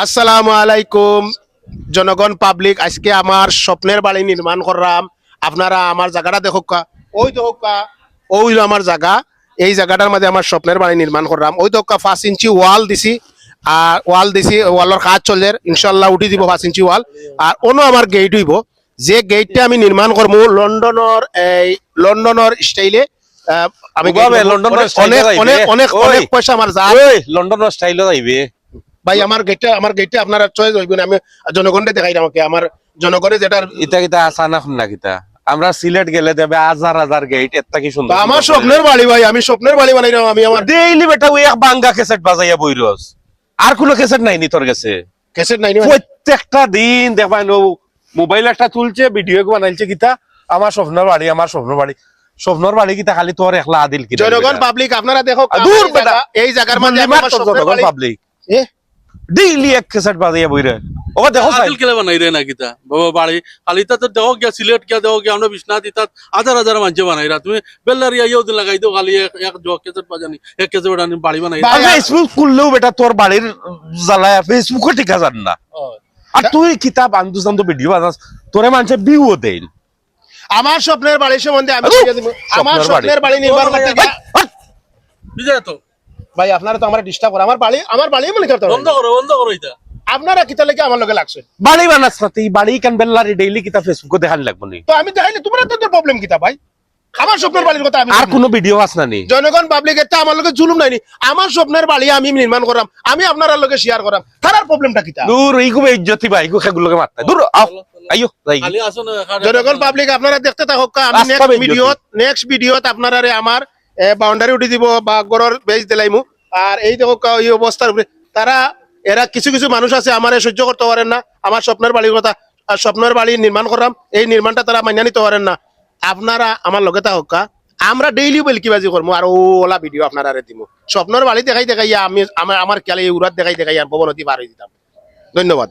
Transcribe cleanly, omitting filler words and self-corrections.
আসসালামু আলাইকুম জনগণ পাবলিক, আজকে আমার স্বপ্নের বাড়ি নির্মাণ করলাম। আপনারা আমার জায়গাটা দেখোকা, ওই দেখোকা, ওই হলো আমার জায়গা। এই জায়গাটার মধ্যে আমার স্বপ্নের বাড়ি নির্মাণ করলাম। ওই দেখোকা 5 ইঞ্চি ওয়াল দিছি, আর ওয়াল দিছি, ওয়ালের কাজ চলে, ইনশাল্লাহ উঠি দিব 5 ইঞ্চি ওয়াল। আর অন্য আমার গেট হইব, যে গেটটা আমি নির্মাণ করবো লন্ডনের স্টাইলে। আমি অনেক অনেক অনেক অনেক পয়সা আমার যা লন্ডনের স্টাইলও যাইবে ভাই। আমার গেটটা আপনারা চয়েস হইবেন, আমি জনগণকে দেখাই আমাকে আমার জনগণে যেটা ইটা কিতা আসানা না কিতা আমরা সিলেট গেলে দেবে হাজার হাজার গেট এত কি সুন্দর আমার স্বপ্নের বাড়ি ভাই, আমি স্বপ্নের বাড়ি বানাইলাম। আমি আমার ডেইলি বেটা ওই এক বাঙ্গা ক্যাসেট বাজাইয়া বইরস আর কোনো ক্যাসেট নাই নি তোর কাছে ক্যাসেট নাই প্রত্যেকটা দিন দেখবা মোবাইল একটা তুলছে ভিডিও বানাইছে কিতা আমার স্বপ্নের বাড়ি আমার স্বপ্নের বাড়ি স্বপ্নের বাড়ি কিতা খালি তোর একলা আদিল কি জনগণ পাবলিক আপনারা দেখো দূর বেটা এই জায়গার মধ্যে আমার স্বপ্নের বাড়ি। পাবলিক এ ডেইলি এক ক্যাসেট বাজাইয়া বইরে ও দেখো আদিল কেলে বানাই রে না কিতা বাবা বাড়ি খালি তা তো দেখো গিয়া সিলেট গিয়া দেখো গিয়া আমরা বিশ্বনাথ ইতাত হাজার হাজার মানুষ বানাই রা তুমি বেল্লারিয়া ইয়েও দিন লাগাই দিও খালি এক জগ কেসেট বাজানি এক কেসেট বানানি বাড়ি বানাই ফেসবুক খুললেও বেটা তোর বাড়ির জ্বালায় ফেসবুকে টিকা যান না আর তুই কিতাব আন্দোলন ভিডিও বানাস তোরে মানুষে বিউ দেন আমার স্বপ্নের বাড়ি সম্বন্ধে আমি বুঝিয়ে দিব। আমার স্বপ্নের বাড়ি নির্মাণ করতে বুঝে তো ভাই আপনারা তো আমার ডিস্টার্ব করে আমার বাড়ি মনে করতে বন্ধ করো এটা আপনারা কিতা লেগে আমার লগে লাগছে। বাড়ি বানাস না তুই বাড়ি কেন বেল্লারি ডেইলি কিতাব ফেসবুকে দেখান লাগবো নি তো আমি দেখাইলে তোমরা তো প্রবলেম কিতা ভাই। আমার স্বপ্নের বাড়ির কথা আমি আর কোনো ভিডিও আস না নি জনগণ পাবলিক এটা আমার লগে জুলুম নাইনি। আমার স্বপ্নের বাড়ি আমি নির্মাণ করাম, আমি আপনার লগে শেয়ার করাম, তার প্রবলেমটা কিতা? দূর এই খুব ইজ্জতি ভাই গো সেগুলোকে মারতে দূর আও আইও যাই খালি আসো না জনগণ পাবলিক আপনারা দেখতে থাকুক। আমি নেক্সট ভিডিওত আপনারা আমার বাউন্ডারি উঠি দিব বা গড়ের বেজ দিলাইমু। আর এই দেখো এই অবস্থার উপরে তারা এরা কিছু কিছু মানুষ আছে আমার সহ্য করতে পারেন না আমার স্বপ্নের বাড়ির কথা। স্বপ্নের বাড়ি নির্মাণ করলাম, এই নির্মাণটা তারা মান্য নিতে পারেন না। আপনারা আমার লগে থাকুক, আমরা ডেইলি বেলকিবাজি করবো আর ওলা ভিডিও আপনারা দিব। স্বপ্নের বাড়ি দেখাই দেখাইয়া আমি আমার খেয়ালে উড়াত দেখাই দেখাইয়া ভবনতি পার হয়ে দিতাম। ধন্যবাদ।